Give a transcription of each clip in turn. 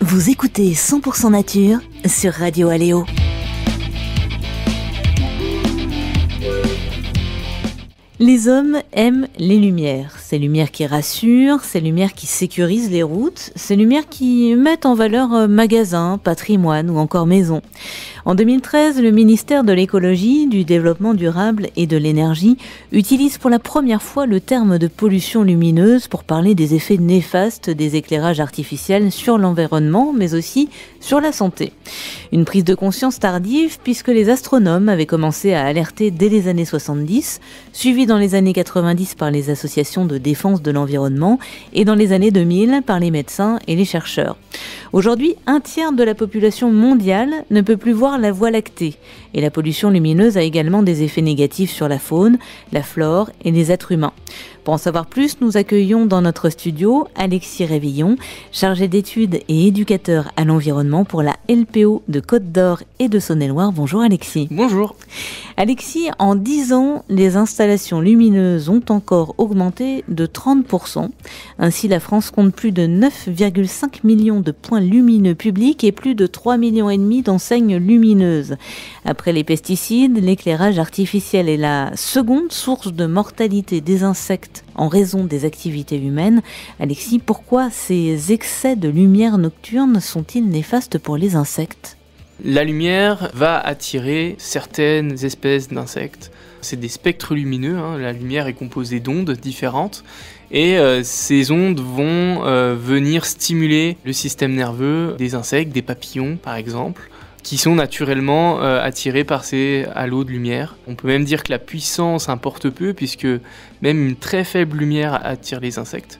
Vous écoutez 100% Nature sur Radio Aléo. Les hommes aiment les lumières. Ces lumières qui rassurent, ces lumières qui sécurisent les routes, ces lumières qui mettent en valeur magasins, patrimoine ou encore maisons. En 2013, le ministère de l'Écologie, du Développement durable et de l'Énergie utilise pour la première fois le terme de pollution lumineuse pour parler des effets néfastes des éclairages artificiels sur l'environnement, mais aussi sur la santé. Une prise de conscience tardive puisque les astronomes avaient commencé à alerter dès les années 70, suivis dans les années 90 par les associations de défense de l'environnement et dans les années 2000 par les médecins et les chercheurs. Aujourd'hui, un tiers de la population mondiale ne peut plus voir la Voie lactée. Et la pollution lumineuse a également des effets négatifs sur la faune, la flore et les êtres humains. Pour en savoir plus, nous accueillons dans notre studio Alexis Révillon, chargé d'études et éducateur à l'environnement pour la LPO de Côte d'Or et de Saône-et-Loire. Bonjour Alexis. Bonjour. Alexis, en 10 ans, les installations lumineuses ont encore augmenté de 30%. Ainsi, la France compte plus de 9,5 millions de points lumineux publics et plus de 3,5 millions d'enseignes lumineuses. Après les pesticides, l'éclairage artificiel est la seconde source de mortalité des insectes en raison des activités humaines. Alexis, pourquoi ces excès de lumière nocturne sont-ils néfastes pour les insectes ? La lumière va attirer certaines espèces d'insectes. C'est des spectres lumineux, La lumière est composée d'ondes différentes et ces ondes vont venir stimuler le système nerveux des insectes, des papillons par exemple, qui sont naturellement attirés par ces halos de lumière. On peut même dire que la puissance importe peu puisque même une très faible lumière attire les insectes.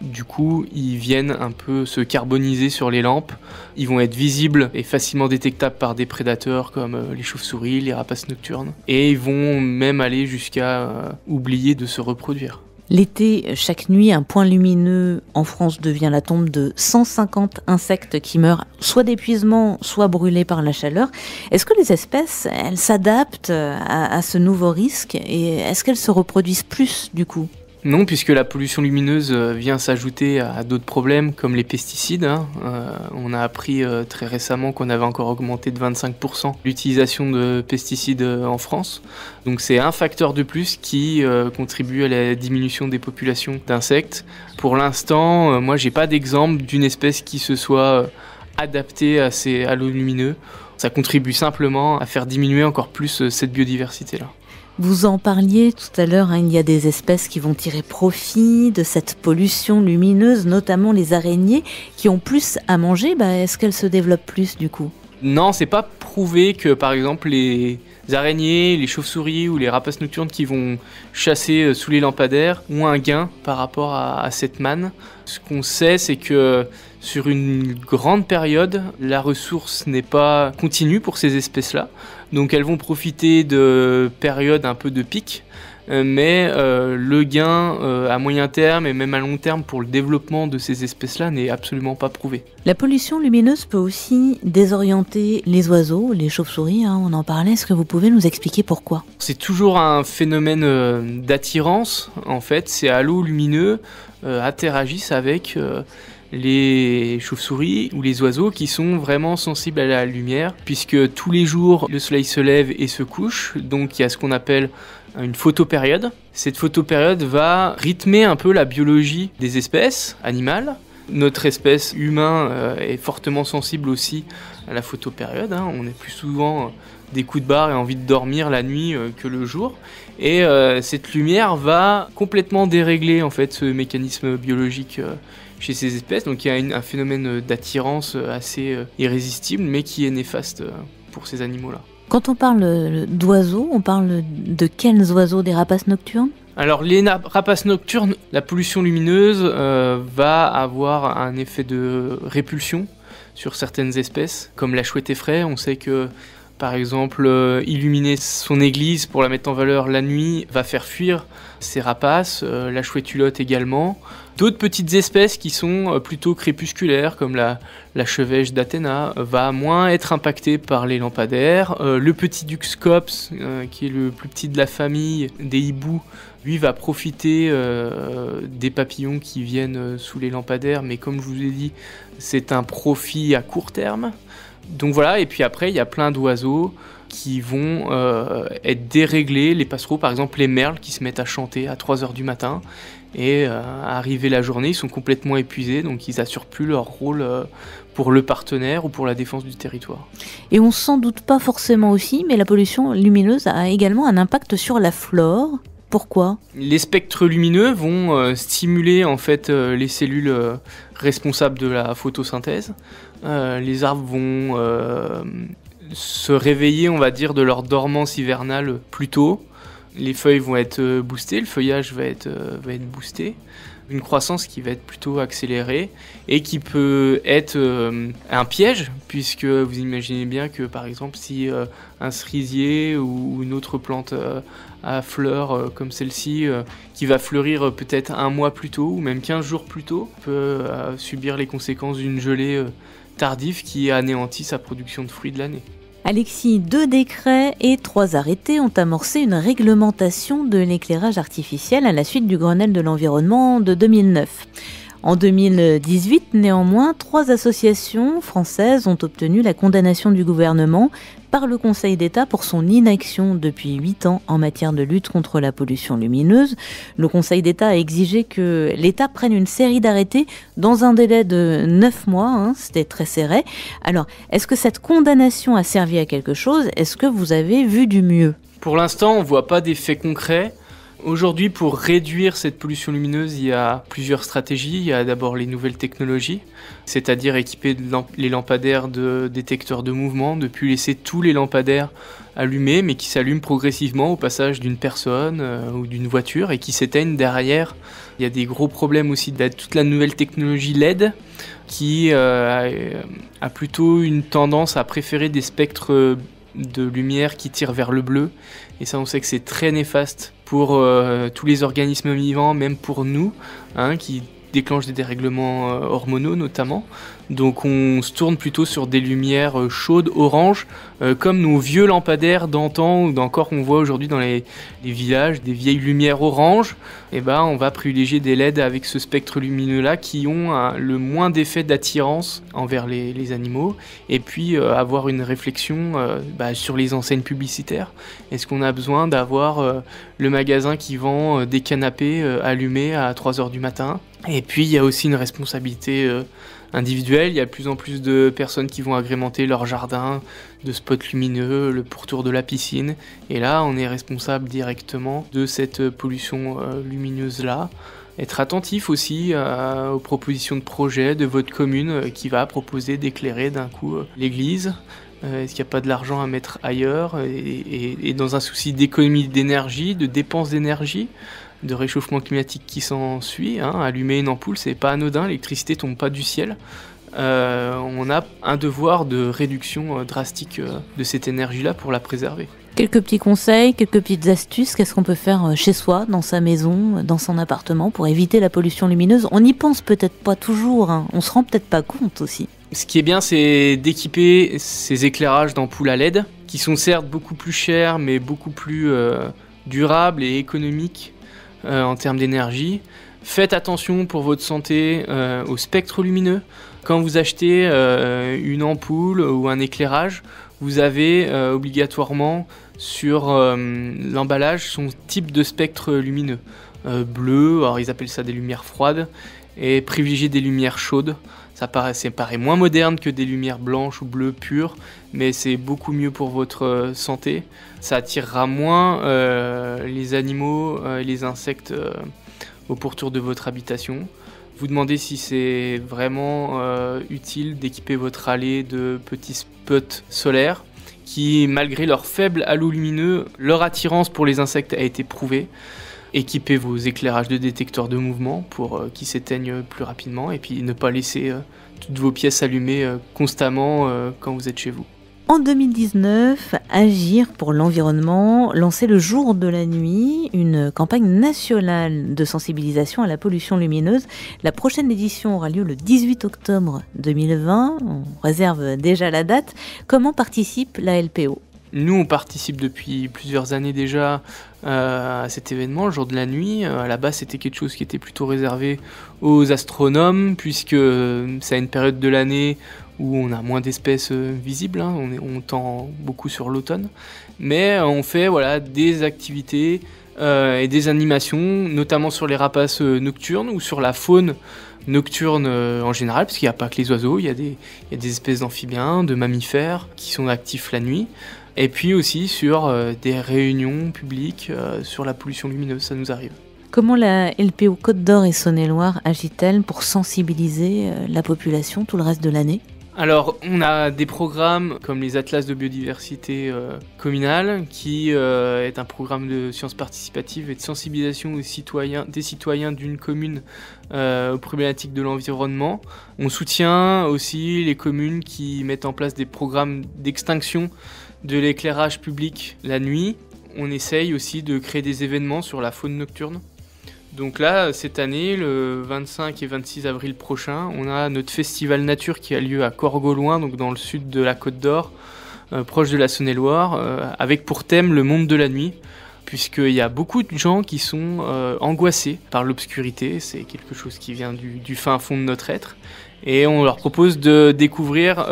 Du coup, ils viennent un peu se carboniser sur les lampes. Ils vont être visibles et facilement détectables par des prédateurs comme les chauves-souris, les rapaces nocturnes. Et ils vont même aller jusqu'à oublier de se reproduire. L'été, chaque nuit, un point lumineux en France devient la tombe de 150 insectes qui meurent soit d'épuisement, soit brûlés par la chaleur. Est-ce que les espèces, elles s'adaptent à ce nouveau risque et est-ce qu'elles se reproduisent plus du coup ? Non, puisque la pollution lumineuse vient s'ajouter à d'autres problèmes comme les pesticides. On a appris très récemment qu'on avait encore augmenté de 25% l'utilisation de pesticides en France. Donc c'est un facteur de plus qui contribue à la diminution des populations d'insectes. Pour l'instant, moi j'ai pas d'exemple d'une espèce qui se soit adaptée à ces halos lumineux. Ça contribue simplement à faire diminuer encore plus cette biodiversité-là. Vous en parliez tout à l'heure, il y a des espèces qui vont tirer profit de cette pollution lumineuse, notamment les araignées qui ont plus à manger. Est-ce qu'elles se développent plus du coup ? Non, c'est pas prouvé que par exemple les araignées, les chauves-souris ou les rapaces nocturnes qui vont chasser sous les lampadaires ont un gain par rapport à cette manne. Ce qu'on sait, c'est que sur une grande période, la ressource n'est pas continue pour ces espèces-là. Donc elles vont profiter de périodes un peu de pic, mais le gain à moyen terme et même à long terme pour le développement de ces espèces-là n'est absolument pas prouvé. La pollution lumineuse peut aussi désorienter les oiseaux, les chauves-souris, on en parlait. Est-ce que vous pouvez nous expliquer pourquoi ? C'est toujours un phénomène d'attirance. En fait, ces halos lumineux interagissent avec les chauves-souris ou les oiseaux qui sont vraiment sensibles à la lumière, puisque tous les jours le soleil se lève et se couche, donc il y a ce qu'on appelle une photopériode. Cette photopériode va rythmer un peu la biologie des espèces animales. Notre espèce humain est fortement sensible aussi à la photopériode. On est plus souvent des coups de barre et envie de dormir la nuit que le jour. Et cette lumière va complètement dérégler en fait ce mécanisme biologique chez ces espèces. Donc il y a un phénomène d'attirance assez irrésistible, mais qui est néfaste pour ces animaux-là. Quand on parle d'oiseaux, on parle de quels oiseaux ? Des rapaces nocturnes ? Alors les rapaces nocturnes, la pollution lumineuse va avoir un effet de répulsion sur certaines espèces, comme la chouette effraie. On sait que Par exemple, illuminer son église pour la mettre en valeur la nuit va faire fuir ces rapaces, la chouette-hulotte également. D'autres petites espèces qui sont plutôt crépusculaires, comme la chevêche d'Athéna, va moins être impactée par les lampadaires. Le petit Duxcops, qui est le plus petit de la famille des hiboux, lui va profiter des papillons qui viennent sous les lampadaires, mais comme je vous ai dit, c'est un profit à court terme. Donc voilà, et puis après, il y a plein d'oiseaux qui vont être déréglés. Les passereaux, par exemple, les merles qui se mettent à chanter à 3h du matin. Et arrivé la journée, ils sont complètement épuisés, donc ils n'assurent plus leur rôle pour le partenaire ou pour la défense du territoire. Et on s'en doute pas forcément aussi, mais la pollution lumineuse a également un impact sur la flore. Pourquoi ? Les spectres lumineux vont stimuler en fait les cellules responsables de la photosynthèse. Les arbres vont se réveiller, on va dire, de leur dormance hivernale plus tôt. Les feuilles vont être boostées, le feuillage va être boosté. Une croissance qui va être plutôt accélérée et qui peut être un piège, puisque vous imaginez bien que par exemple si un cerisier ou une autre plante à fleurs comme celle-ci, qui va fleurir peut-être 1 mois plus tôt ou même 15 jours plus tôt, peut subir les conséquences d'une gelée tardive qui anéantit sa production de fruits de l'année. Alexis, 2 décrets et 3 arrêtés ont amorcé une réglementation de l'éclairage artificiel à la suite du Grenelle de l'environnement de 2009. En 2018, néanmoins, 3 associations françaises ont obtenu la condamnation du gouvernement par le Conseil d'État pour son inaction depuis 8 ans en matière de lutte contre la pollution lumineuse. Le Conseil d'État a exigé que l'État prenne une série d'arrêtés dans un délai de 9 mois, c'était très serré. Alors, est-ce que cette condamnation a servi à quelque chose ? Est-ce que vous avez vu du mieux ? Pour l'instant, on ne voit pas d'effet concret. Aujourd'hui, pour réduire cette pollution lumineuse, il y a plusieurs stratégies. Il y a d'abord les nouvelles technologies, c'est-à-dire équiper les lampadaires de détecteurs de mouvement, de plus laisser tous les lampadaires allumés, mais qui s'allument progressivement au passage d'une personne ou d'une voiture et qui s'éteignent derrière. Il y a des gros problèmes aussi de toute la nouvelle technologie LED qui a plutôt une tendance à préférer des spectres de lumière qui tirent vers le bleu. Et ça, on sait que c'est très néfaste pour tous les organismes vivants, même pour nous, qui déclenchent des dérèglements hormonaux notamment. Donc on se tourne plutôt sur des lumières chaudes, orange, comme nos vieux lampadaires d'antan ou d'encore qu'on voit aujourd'hui dans les villages, des vieilles lumières orange. Et on va privilégier des LED avec ce spectre lumineux-là qui ont le moins d'effet d'attirance envers les animaux. Et puis avoir une réflexion sur les enseignes publicitaires. Est-ce qu'on a besoin d'avoir le magasin qui vend des canapés allumés à 3h du matin ? Et puis il y a aussi une responsabilité individuelle. Il y a de plus en plus de personnes qui vont agrémenter leur jardin de spots lumineux, le pourtour de la piscine. Et là, on est responsable directement de cette pollution lumineuse-là. Être attentif aussi aux propositions de projet de votre commune qui va proposer d'éclairer d'un coup l'église. Est-ce qu'il n'y a pas de l'argent à mettre ailleurs et dans un souci d'économie d'énergie, de dépenses d'énergie, de réchauffement climatique qui s'ensuit, allumer une ampoule, c'est pas anodin, l'électricité tombe pas du ciel. On a un devoir de réduction drastique de cette énergie-là pour la préserver. Quelques petits conseils, quelques petites astuces, qu'est-ce qu'on peut faire chez soi, dans sa maison, dans son appartement pour éviter la pollution lumineuse ? On n'y pense peut-être pas toujours, on se rend peut-être pas compte aussi. Ce qui est bien, c'est d'équiper ces éclairages d'ampoules à LED, qui sont certes beaucoup plus chers, mais beaucoup plus durables et économiques en termes d'énergie. Faites attention pour votre santé au spectre lumineux. Quand vous achetez une ampoule ou un éclairage, vous avez obligatoirement sur l'emballage son type de spectre lumineux. Bleu, alors ils appellent ça des lumières froides, et privilégier des lumières chaudes. Ça paraît moins moderne que des lumières blanches ou bleues pures, mais c'est beaucoup mieux pour votre santé. Ça attirera moins les animaux et les insectes au pourtour de votre habitation. Vous demandez si c'est vraiment utile d'équiper votre allée de petits spots solaires qui, malgré leur faible halo lumineux, leur attirance pour les insectes a été prouvée. Équipez vos éclairages de détecteurs de mouvement pour qu'ils s'éteignent plus rapidement et puis ne pas laisser toutes vos pièces allumées constamment quand vous êtes chez vous. En 2019, Agir pour l'environnement lançait le jour de la nuit, une campagne nationale de sensibilisation à la pollution lumineuse. La prochaine édition aura lieu le 18 octobre 2020. On réserve déjà la date. Comment participe la LPO ? Nous, on participe depuis plusieurs années déjà à cet événement, le jour de la nuit. À la base, c'était quelque chose qui était plutôt réservé aux astronomes, puisque c'est une période de l'année où on a moins d'espèces visibles, hein. On tend beaucoup sur l'automne. Mais on fait des activités et des animations, notamment sur les rapaces nocturnes ou sur la faune nocturne en général, parce qu'il n'y a pas que les oiseaux, il y a des espèces d'amphibiens, de mammifères qui sont actifs la nuit. Et puis aussi sur des réunions publiques sur la pollution lumineuse, ça nous arrive. Comment la LPO Côte d'Or et Saône-et-Loire agit-elle pour sensibiliser la population tout le reste de l'année ? Alors, on a des programmes comme les Atlas de biodiversité communale, qui est un programme de sciences participatives et de sensibilisation des citoyens d'une commune aux problématiques de l'environnement. On soutient aussi les communes qui mettent en place des programmes d'extinction de l'éclairage public la nuit. On essaye aussi de créer des événements sur la faune nocturne. Donc là, cette année, le 25 et 26 avril prochain, on a notre festival nature qui a lieu à Corgauloin, donc dans le sud de la Côte d'Or, proche de la Saône-et-Loire, avec pour thème le monde de la nuit, puisqu'il y a beaucoup de gens qui sont angoissés par l'obscurité. C'est quelque chose qui vient du fin fond de notre être. Et on leur propose de découvrir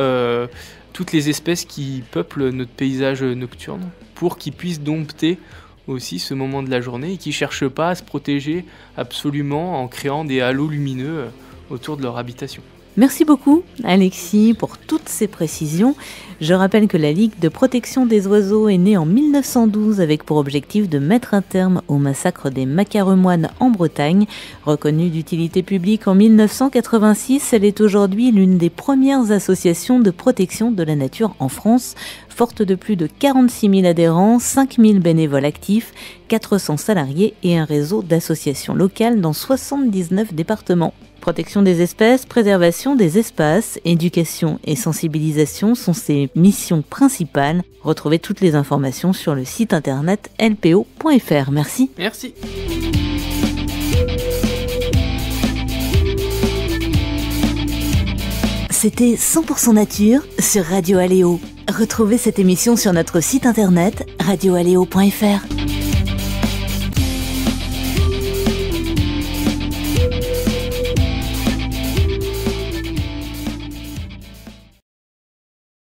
toutes les espèces qui peuplent notre paysage nocturne, pour qu'ils puissent dompter aussi ce moment de la journée et qui ne cherchent pas à se protéger absolument en créant des halos lumineux autour de leur habitation. Merci beaucoup Alexis pour toutes ces précisions. Je rappelle que la Ligue de protection des oiseaux est née en 1912 avec pour objectif de mettre un terme au massacre des macaremoines en Bretagne. Reconnue d'utilité publique en 1986, elle est aujourd'hui l'une des premières associations de protection de la nature en France, forte de plus de 46 000 adhérents, 5 000 bénévoles actifs, 400 salariés et un réseau d'associations locales dans 79 départements. Protection des espèces, préservation des espaces, éducation et sensibilisation sont ses missions principales. Retrouvez toutes les informations sur le site internet lpo.fr. Merci. Merci. C'était 100% nature sur Radio Aléo. Retrouvez cette émission sur notre site internet radioaléo.fr.